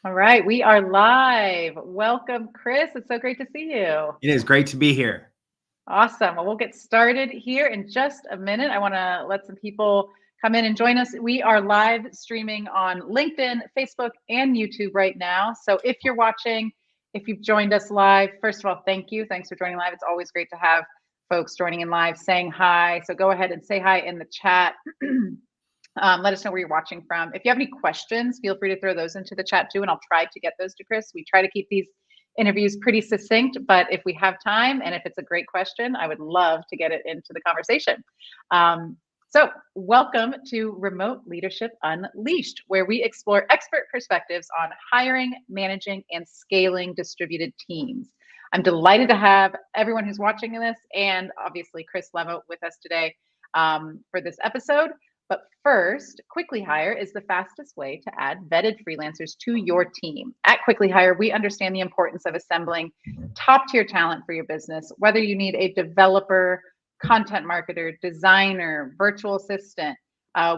All right, we are live. Welcome, Chris. It's so great to see you. It is great to be here. Awesome. Well, we'll get started here in just a minute. I want to let some people come in and join us. We are live streaming on LinkedIn, Facebook, and YouTube right now. So if you're watching, if you've joined us live, first of all, thank you. Thanks for joining live. It's always great to have folks joining in live saying hi. So go ahead and say hi in the chat. Let us know where you're watching from. If you have any questions, feel free to throw those into the chat too, and I'll try to get those to Chris. We try to keep these interviews pretty succinct, but if we have time and if it's a great question, I would love to get it into the conversation. So welcome to Remote Leadership Unleashed, where we explore expert perspectives on hiring, managing, and scaling distributed teams. I'm delighted to have everyone who's watching this and obviously Chris Lema with us today for this episode. But first, Quickly Hire is the fastest way to add vetted freelancers to your team. At Quickly Hire, we understand the importance of assembling top-tier talent for your business, whether you need a developer, content marketer, designer, virtual assistant.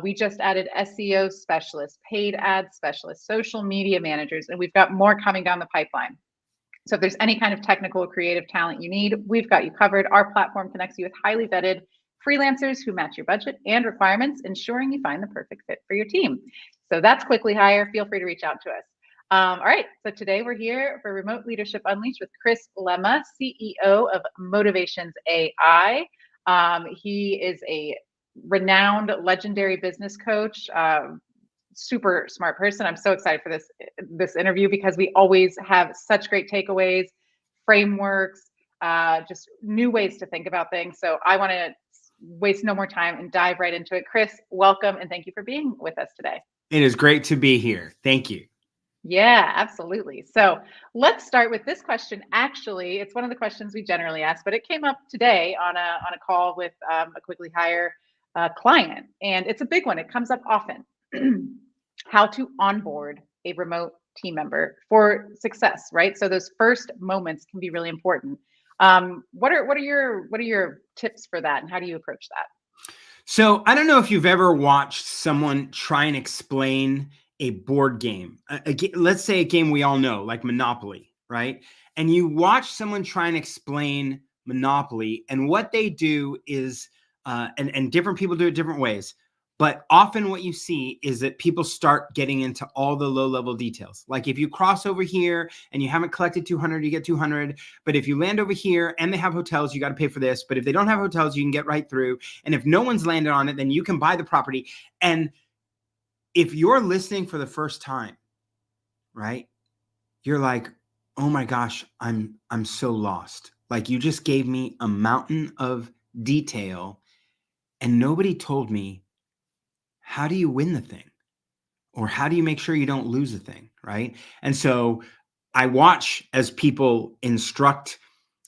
We just added SEO specialists, paid ad specialists, social media managers, and we've got more coming down the pipeline. So if there's any kind of technical or creative talent you need, we've got you covered. Our platform connects you with highly vetted freelancers who match your budget and requirements, ensuring you find the perfect fit for your team. So that's Quickly Hire. Feel free to reach out to us. All right, so today we're here for Remote Leadership Unleashed with Chris Lema, CEO of motivationsai. He is a renowned, legendary business coach, super smart person. I'm so excited for this interview because we always have such great takeaways, frameworks, just new ways to think about things. So I want to waste no more time and dive right into it. Chris, welcome and thank you for being with us today. It is great to be here. Thank you. Yeah, absolutely. So let's start with this question. Actually, it's one of the questions we generally ask, but it came up today on a call with a Quickly Hire client, and it's a big one. It comes up often. How to onboard a remote team member for success, right? So those first moments can be really important. What are your tips for that, and how do you approach that? So I don't know if you've ever watched someone try and explain a board game. Let's say a game we all know, like Monopoly, right? And you watch someone try and explain Monopoly, and what they do is, and different people do it different ways. But often what you see is that people start getting into all the low-level details. Like if you cross over here and you haven't collected 200, you get 200. But if you land over here and they have hotels, you got to pay for this. But if they don't have hotels, you can get right through. And if no one's landed on it, then you can buy the property. And if you're listening for the first time, right, you're like, oh my gosh, I'm so lost. Like you just gave me a mountain of detail and nobody told me, how do you win the thing? Or how do you make sure you don't lose the thing, right? And so I watch as people instruct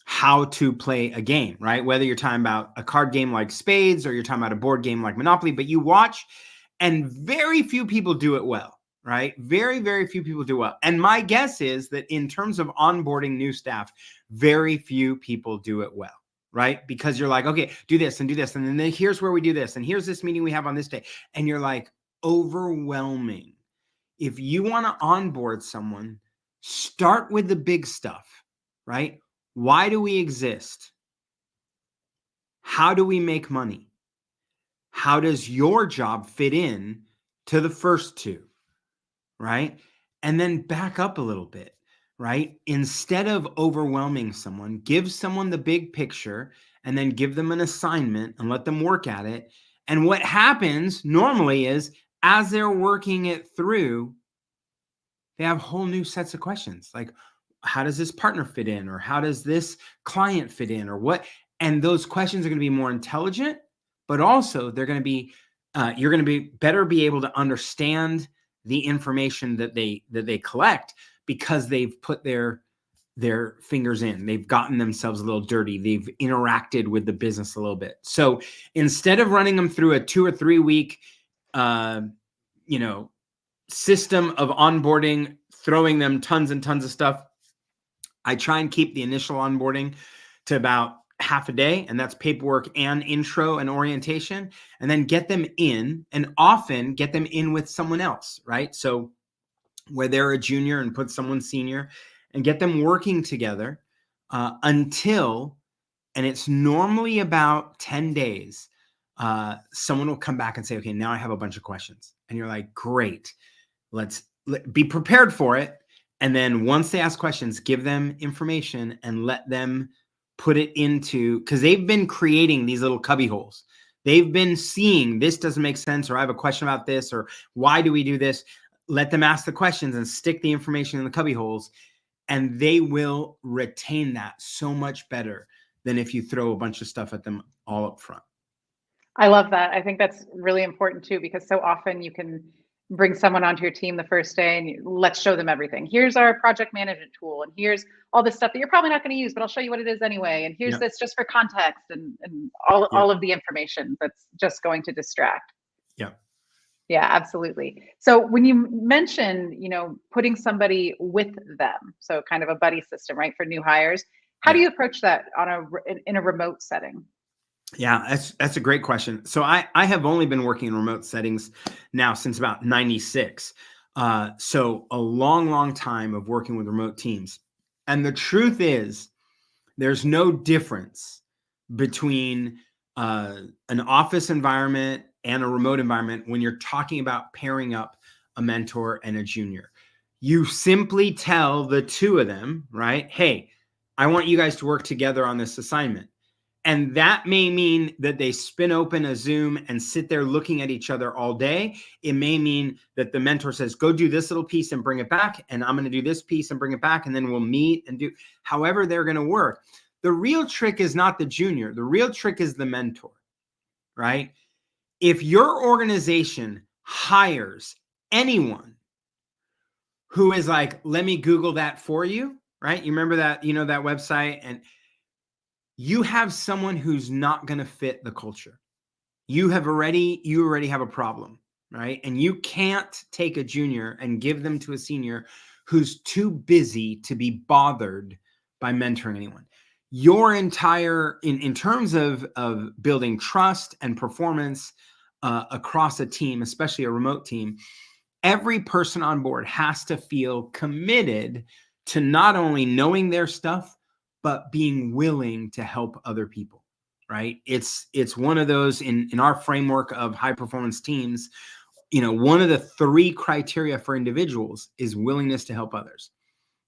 how to play a game, right? Whether you're talking about a card game like Spades or you're talking about a board game like Monopoly, but you watch and very few people do it well, right? Very, very few people do well. And my guess is that in terms of onboarding new staff, very few people do it well, right? Because you're like, okay, do this. And then here's where we do this. And here's this meeting we have on this day. And you're like, overwhelming. If you want to onboard someone, start with the big stuff, right? Why do we exist? How do we make money? How does your job fit in to the first two, right? And then back up a little bit, right? Instead of overwhelming someone, give someone the big picture and then give them an assignment and let them work at it. And what happens normally is as they're working it through, they have whole new sets of questions like, how does this partner fit in? Or how does this client fit in? Or what? And those questions are going to be more intelligent, but also they're going to be, you're going to be better be able to understand the information that they collect because they've put their fingers in. They've gotten themselves a little dirty. They've interacted with the business a little bit. So instead of running them through a 2 or 3 week, system of onboarding, throwing them tons and tons of stuff, I try and keep the initial onboarding to about half a day, and that's paperwork and intro and orientation, and then get them in, and often get them in with someone else, right? So where they're a junior and put someone senior and get them working together until, and it's normally about 10 days, someone will come back and say, okay, now I have a bunch of questions. And you're like, great, be prepared for it. And then once they ask questions, give them information and let them put it into, because they've been creating these little cubby holes. They've been seeing this doesn't make sense, or I have a question about this, or why do we do this? Let them ask the questions and stick the information in the cubby holes, and they will retain that so much better than if you throw a bunch of stuff at them all up front. I love that. I think that's really important too, because so often you can bring someone onto your team the first day and let's show them everything. Here's our project management tool, and here's all this stuff that you're probably not going to use, but I'll show you what it is anyway. And here's this just for context, and all of the information that's just going to distract. Yeah. Yeah, absolutely. So when you mention, putting somebody with them, so kind of a buddy system, right, for new hires, how do you approach that in a remote setting? Yeah, that's a great question. So I have only been working in remote settings now since about 96. So a long time of working with remote teams. And the truth is, there's no difference between an office environment and a remote environment when you're talking about pairing up a mentor and a junior. You simply tell the two of them, right? Hey, I want you guys to work together on this assignment. And that may mean that they spin open a Zoom and sit there looking at each other all day. It may mean that the mentor says, go do this little piece and bring it back. And I'm going to do this piece and bring it back. And then we'll meet and do however they're going to work. The real trick is not the junior. The real trick is the mentor, right? If your organization hires anyone who is like, let me Google that for you, right? You remember that, that website, and you have someone who's not going to fit the culture. You already have a problem, right? And you can't take a junior and give them to a senior who's too busy to be bothered by mentoring anyone. Your entire, in terms of building trust and performance across a team, especially a remote team, every person on board has to feel committed to not only knowing their stuff, but being willing to help other people, right? It's one of those in our framework of high performance teams, one of the 3 criteria for individuals is willingness to help others,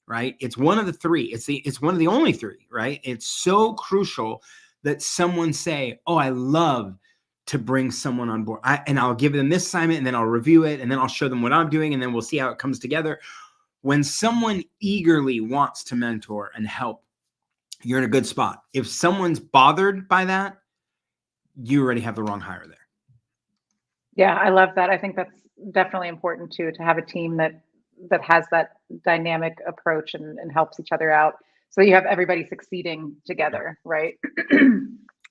right? It's one of the 3. It's one of the only 3, right? It's so crucial that someone say, oh, I love to bring someone on board. And I'll give them this assignment, and then I'll review it, and then I'll show them what I'm doing, and then we'll see how it comes together. When someone eagerly wants to mentor and help, you're in a good spot. If someone's bothered by that, you already have the wrong hire there. Yeah, I love that. I think that's definitely important too, to have a team that has that dynamic approach and helps each other out, so you have everybody succeeding together, right?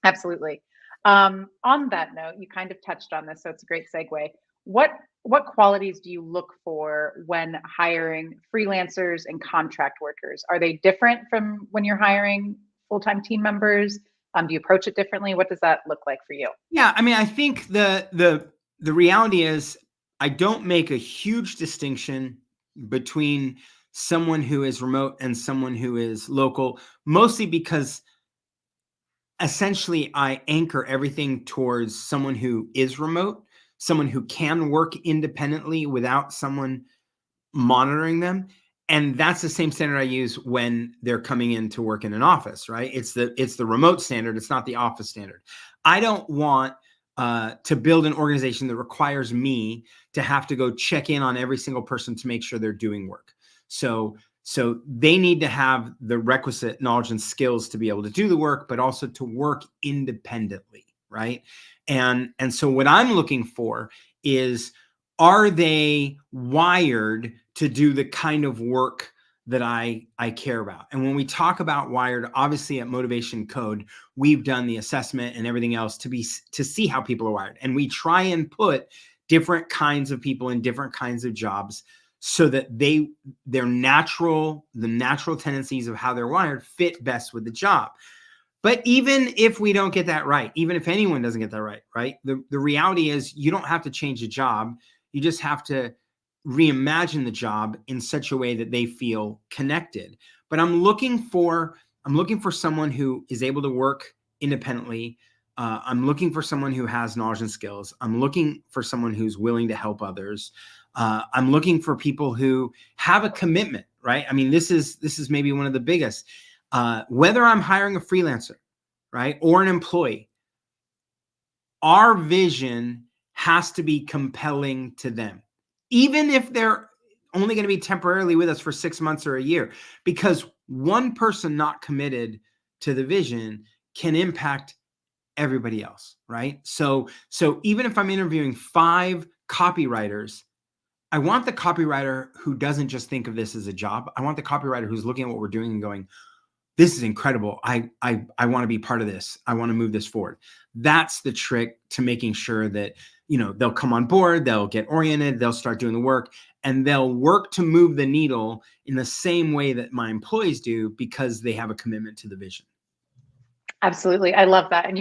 Absolutely. On that note, you kind of touched on this, so it's a great segue. What qualities do you look for when hiring freelancers and contract workers? Are they different from when you're hiring full-time team members? Do you approach it differently? What does that look like for you? Yeah, I mean, I think the reality is I don't make a huge distinction between someone who is remote and someone who is local, mostly because essentially I anchor everything towards someone who is remote, someone who can work independently without someone monitoring them. And that's the same standard I use when they're coming in to work in an office, right? It's the remote standard. It's not the office standard. I don't want to build an organization that requires me to have to go check in on every single person to make sure they're doing work. So they need to have the requisite knowledge and skills to be able to do the work, but also to work independently, right? And so what I'm looking for is, are they wired to do the kind of work that I care about? And when we talk about wired, obviously at Motivation Code, we've done the assessment and everything else to see how people are wired. And we try and put different kinds of people in different kinds of jobs so that the natural tendencies of how they're wired fit best with the job. But even if we don't get that right, even if anyone doesn't get that right, the reality is you don't have to change a job. You just have to reimagine the job in such a way that they feel connected. But I'm looking for someone who is able to work independently. I'm looking for someone who has knowledge and skills. I'm looking for someone who's willing to help others. I'm looking for people who have a commitment, right? I mean, this is maybe one of the biggest. Whether I'm hiring a freelancer, right, or an employee, our vision has to be compelling to them, even if they're only going to be temporarily with us for 6 months or a year, because one person not committed to the vision can impact everybody else, right? So even if I'm interviewing 5 copywriters, I want the copywriter who doesn't just think of this as a job. I want the copywriter who's looking at what we're doing and going, this is incredible. I want to be part of this. I want to move this forward. That's the trick to making sure that, they'll come on board, they'll get oriented, they'll start doing the work, and they'll work to move the needle in the same way that my employees do, because they have a commitment to the vision. Absolutely. I love that. And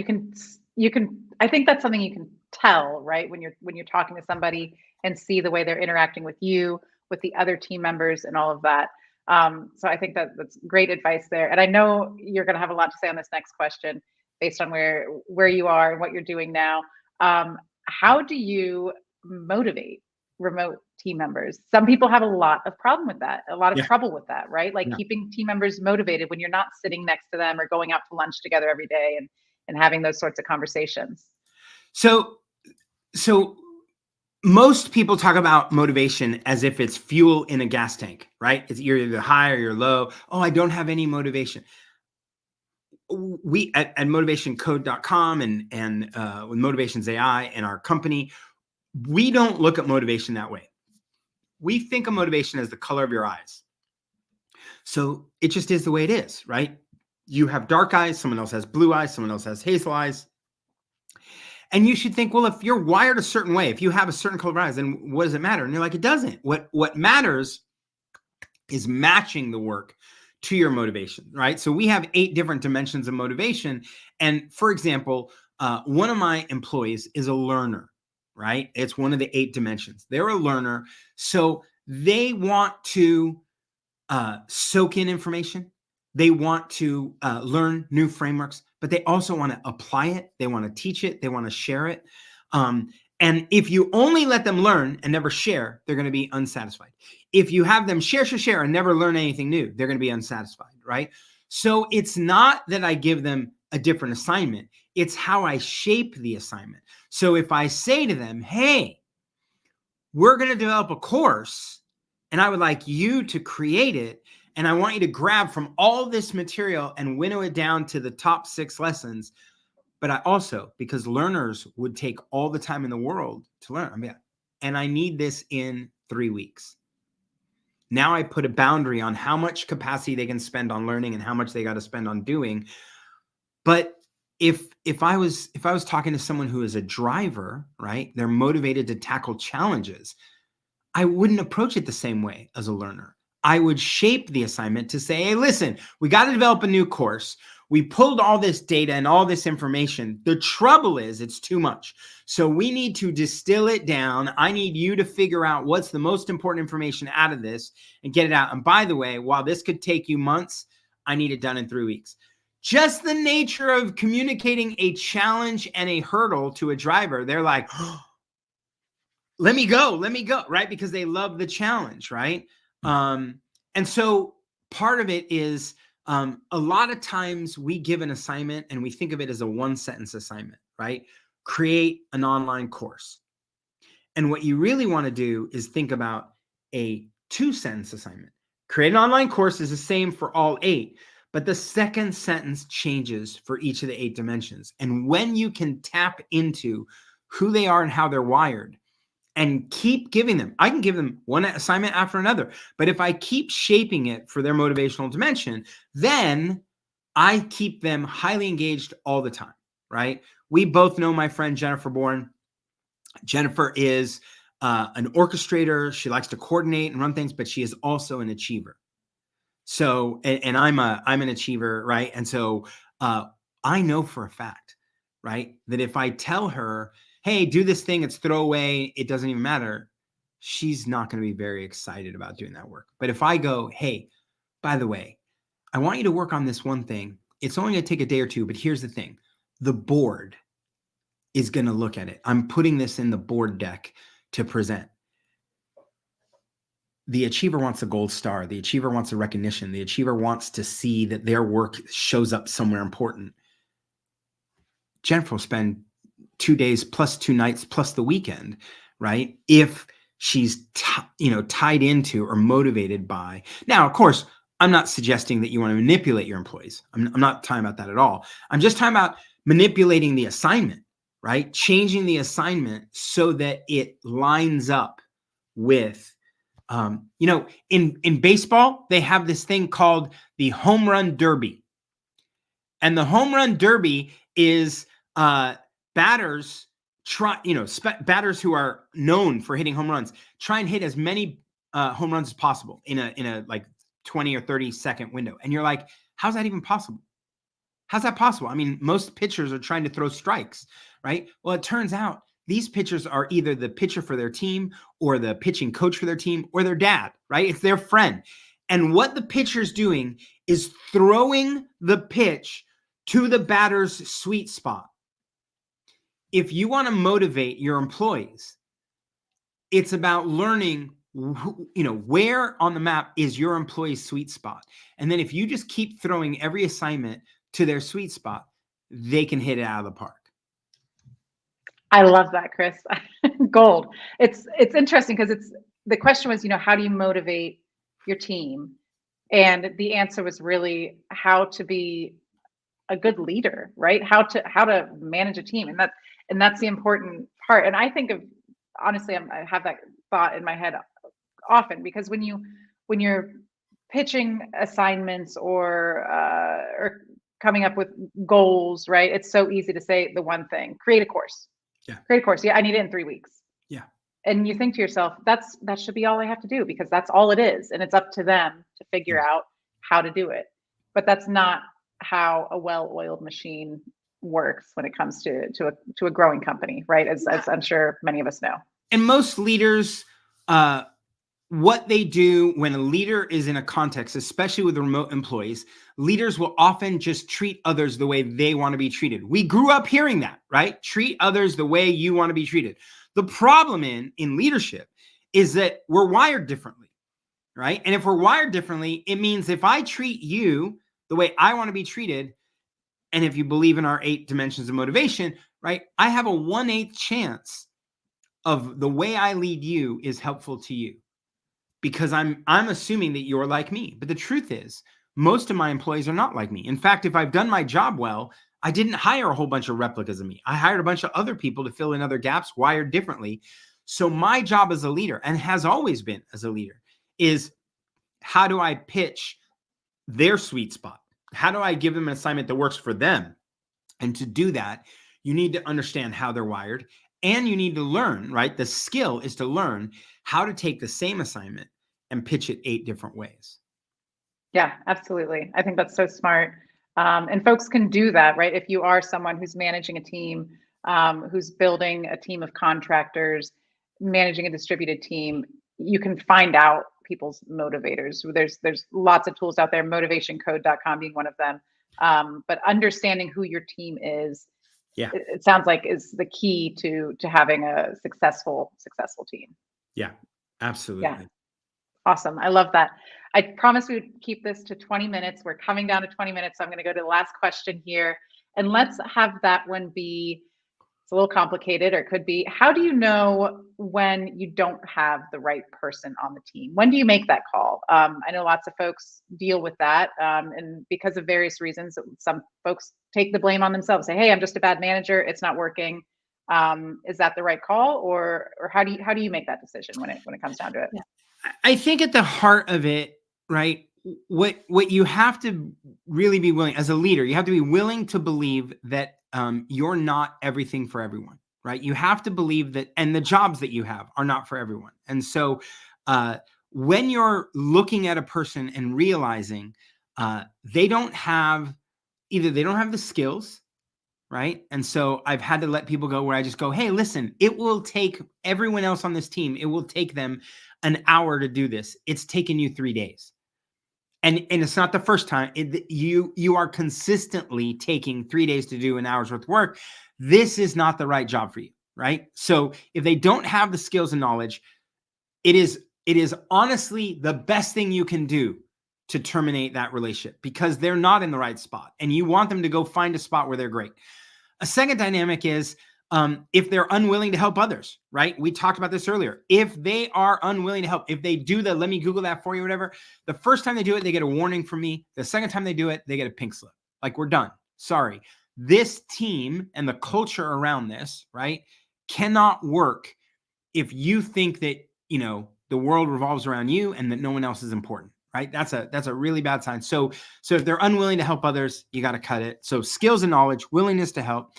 I think that's something you can tell, right? When you're talking to somebody and see the way they're interacting with you, with the other team members and all of that. So I think that's great advice there. And I know you're going to have a lot to say on this next question based on where you are and what you're doing now. How do you motivate remote team members? Some people have a lot of trouble with that, right? Like keeping team members motivated when you're not sitting next to them or going out to lunch together every day and having those sorts of conversations. So most people talk about motivation as if it's fuel in a gas tank, right? You're either high or you're low. Oh, I don't have any motivation. We at motivationcode.com and with motivationsai and our company, we don't look at motivation that way. We think of motivation as the color of your eyes. So it just is the way it is, right? You have dark eyes, someone else has blue eyes, someone else has hazel eyes. And you should think, well, if you're wired a certain way, if you have a certain color of eyes, then what does it matter? And you're like, it doesn't. What matters is matching the work to your motivation, right? So we have 8 different dimensions of motivation. And for example, one of my employees is a learner, right? It's one of the 8 dimensions. They're a learner. So they want to soak in information. They want to learn new frameworks, but they also want to apply it. They want to teach it. They want to share it. And if you only let them learn and never share, they're going to be unsatisfied. If you have them share and never learn anything new, they're going to be unsatisfied, right? So it's not that I give them a different assignment. It's how I shape the assignment. So if I say to them, hey, we're going to develop a course and I would like you to create it, and I want you to grab from all this material and winnow it down to the top 6 lessons. But I also, because learners would take all the time in the world to learn, and I need this in 3 weeks. Now I put a boundary on how much capacity they can spend on learning and how much they got to spend on doing. But if I was talking to someone who is a driver, right, they're motivated to tackle challenges, I wouldn't approach it the same way as a learner. I would shape the assignment to say, hey, listen, we got to develop a new course. We pulled all this data and all this information. The trouble is it's too much. So we need to distill it down. I need you to figure out what's the most important information out of this and get it out. And by the way, while this could take you months, I need it done in 3 weeks. Just the nature of communicating a challenge and a hurdle to a driver, they're like, oh, let me go, right? Because they love the challenge, right? And so part of it is a lot of times we give an assignment and we think of it as a 1-sentence assignment, right? Create an online course. And what you really want to do is think about a 2-sentence assignment. Create an online course is the same for all 8, but the second sentence changes for each of the 8 dimensions. And when you can tap into who they are and how they're wired, and keep giving them, I can give them one assignment after another. But if I keep shaping it for their motivational dimension, then I keep them highly engaged all the time, right? We both know my friend Jennifer Bourne. Jennifer is an orchestrator. She likes to coordinate and run things, but she is also an achiever. So, and I'm an achiever, right? And so I know for a fact, right, that if I tell her, hey, do this thing, it's throwaway, it doesn't even matter, she's not going to be very excited about doing that work. But if I go, hey, by the way, I want you to work on this one thing. It's only going to take a day or two, but here's the thing. The board is going to look at it. I'm putting this in the board deck to present. The achiever wants a gold star. The achiever wants a recognition. The achiever wants to see that their work shows up somewhere important. Jennifer will spend 2 days plus 2 nights plus the weekend, right? If she's tied into or motivated by. Now, of course, I'm not suggesting that you want to manipulate your employees. I'm not talking about that at all. I'm just talking about manipulating the assignment, right? Changing the assignment so that it lines up with, in baseball, they have this thing called the home run derby. And the home run derby is batters batters who are known for hitting home runs try and hit as many home runs as possible in a like 20 or 30 second window. And you're like, how's that even possible? How's that possible? I mean, most pitchers are trying to throw strikes, right? Well, it turns out these pitchers are either the pitcher for their team or the pitching coach for their team or their dad, right? It's their friend. And what the pitcher's doing is throwing the pitch to the batter's sweet spot. If you want to motivate your employees, it's about learning, where on the map is your employee's sweet spot. And then if you just keep throwing every assignment to their sweet spot, they can hit it out of the park. I love that, Chris. Gold. It's interesting because the question was, how do you motivate your team? And the answer was really how to be a good leader, right? How to manage a team. And that's the important part. And I think honestly, I have that thought in my head often, because when you're pitching assignments or coming up with goals, right? It's so easy to say the one thing: create a course. Yeah. Create a course. Yeah, I need it in 3 weeks. Yeah. And you think to yourself, that should be all I have to do, because that's all it is, and it's up to them to figure out how to do it. But that's not how a well-oiled machine works when it comes to a growing company, right? As I'm sure many of us know. And most leaders, what they do when a leader is in a context, especially with remote employees, leaders will often just treat others the way they want to be treated. We grew up hearing that, right? Treat others the way you want to be treated. The problem in leadership is that we're wired differently, right? And if we're wired differently, it means if I treat you the way I want to be treated, and if you believe in our 8 dimensions of motivation, right, I have a 1/8 chance of the way I lead you is helpful to you, because I'm assuming that you're like me. But the truth is, most of my employees are not like me. In fact, if I've done my job well, I didn't hire a whole bunch of replicas of me. I hired a bunch of other people to fill in other gaps, wired differently. So my job as a leader, and has always been as a leader, is how do I pitch their sweet spot? How do I give them an assignment that works for them? And to do that, you need to understand how they're wired, and you need to learn, right? The skill is to learn how to take the same assignment and pitch it 8 different ways. Yeah, absolutely. I think that's so smart. And folks can do that, right? If you are someone who's managing a team, who's building a team of contractors, managing a distributed team, you can find out people's motivators. There's lots of tools out there, motivationcode.com being one of them. But understanding who your team is, it sounds like, is the key to having a successful team. Yeah, absolutely. Yeah. Awesome. I love that. I promised we would keep this to 20 minutes. We're coming down to 20 minutes. So I'm going to go to the last question here. And let's have that one be, it's a little complicated, or it could be, how do you know when you don't have the right person on the team? When do you make that call? I know lots of folks deal with that. And because of various reasons, some folks take the blame on themselves, say, hey, I'm just a bad manager, it's not working. Is that the right call? Or how do you make that decision when it comes down to it? Yeah. I think at the heart of it, right, what you have to really be willing, as a leader, you have to be willing to believe that you're not everything for everyone, right? You have to believe that, and the jobs that you have are not for everyone. And so when you're looking at a person and realizing they don't have the skills, right? And so I've had to let people go where I just go, hey, listen, it will take everyone else on this team, it will take them an hour to do this. It's taken you 3 days. And it's not the first time. You are consistently taking 3 days to do an hour's worth of work. This is not the right job for you, right? So if they don't have the skills and knowledge, it is honestly the best thing you can do to terminate that relationship, because they're not in the right spot and you want them to go find a spot where they're great. A second dynamic is if they're unwilling to help others, right? We talked about this earlier. If they are unwilling to help, if they do the let me Google that for you, whatever, the first time they do it, they get a warning from me. The second time they do it, they get a pink slip. Like, we're done. Sorry. This team and the culture around this, right, cannot work if you think that, the world revolves around you and that no one else is important, right? That's a really bad sign. So if they're unwilling to help others, you got to cut it. So skills and knowledge, willingness to help.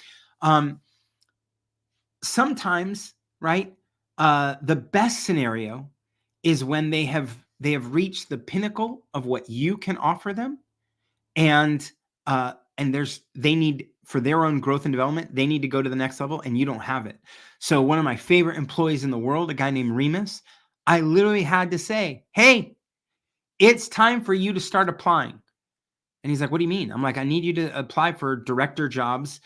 Sometimes, right, the best scenario is when they have reached the pinnacle of what you can offer them, and they need, for their own growth and development, they need to go to the next level, and you don't have it. So one of my favorite employees in the world, a guy named Remus, I literally had to say, hey, it's time for you to start applying. And he's like, what do you mean? I'm like, I need you to apply for director jobs.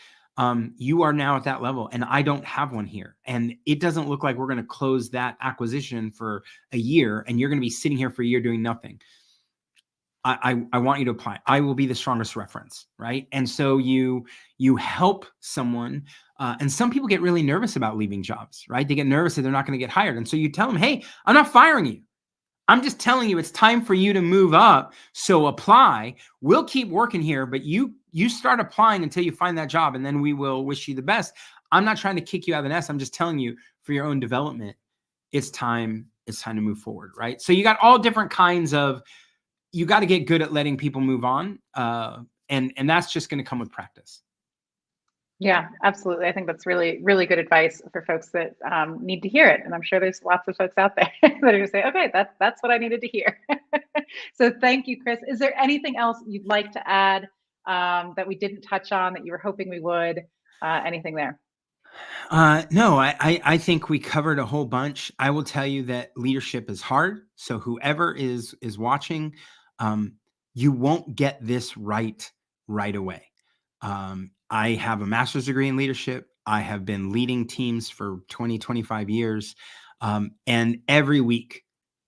You are now at that level and I don't have one here. And it doesn't look like we're going to close that acquisition for a year and you're going to be sitting here for a year doing nothing. I want you to apply. I will be the strongest reference, right? And so you help someone, and some people get really nervous about leaving jobs, right? They get nervous that they're not going to get hired. And so you tell them, hey, I'm not firing you. I'm just telling you it's time for you to move up. So apply. We'll keep working here, but you start applying until you find that job, and then we will wish you the best. I'm not trying to kick you out of the nest. I'm just telling you, for your own development, it's time to move forward, right? So you got all different kinds of, you got to get good at letting people move on. And that's just going to come with practice. Yeah, absolutely. I think that's really, really good advice for folks that need to hear it. And I'm sure there's lots of folks out there that are going to say, okay, that's what I needed to hear. So thank you, Chris. Is there anything else you'd like to add that we didn't touch on that you were hoping we would? Anything there? No, I think we covered a whole bunch. I will tell you that leadership is hard. So whoever is watching, you won't get this right away. I have a master's degree in leadership. I have been leading teams for 20, 25 years. And every week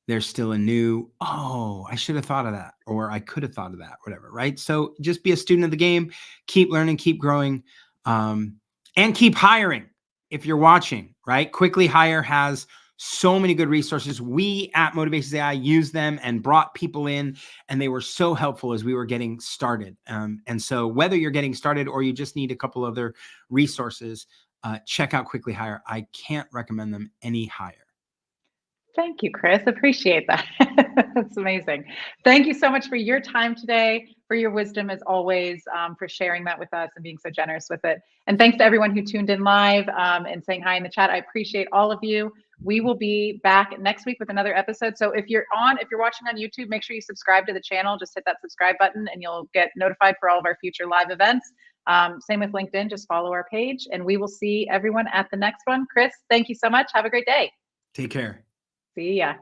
there's still a new, oh, I should have thought of that, or I could have thought of that, whatever, right? So just be a student of the game, keep learning, keep growing, and keep hiring. If you're watching, right? Quickly Hire has so many good resources. We at motivationsai use them and brought people in, and they were so helpful as we were getting started. And so whether you're getting started or you just need a couple other resources, check out Quickly Hire. I can't recommend them any higher. Thank you, Chris. Appreciate that. That's amazing. Thank you so much for your time today, for your wisdom as always, for sharing that with us and being so generous with it. And thanks to everyone who tuned in live and saying hi in the chat. I appreciate all of you. We will be back next week with another episode. So if you're watching on YouTube, make sure you subscribe to the channel. Just hit that subscribe button and you'll get notified for all of our future live events. Same with LinkedIn, just follow our page and we will see everyone at the next one. Chris, thank you so much. Have a great day. Take care. See ya.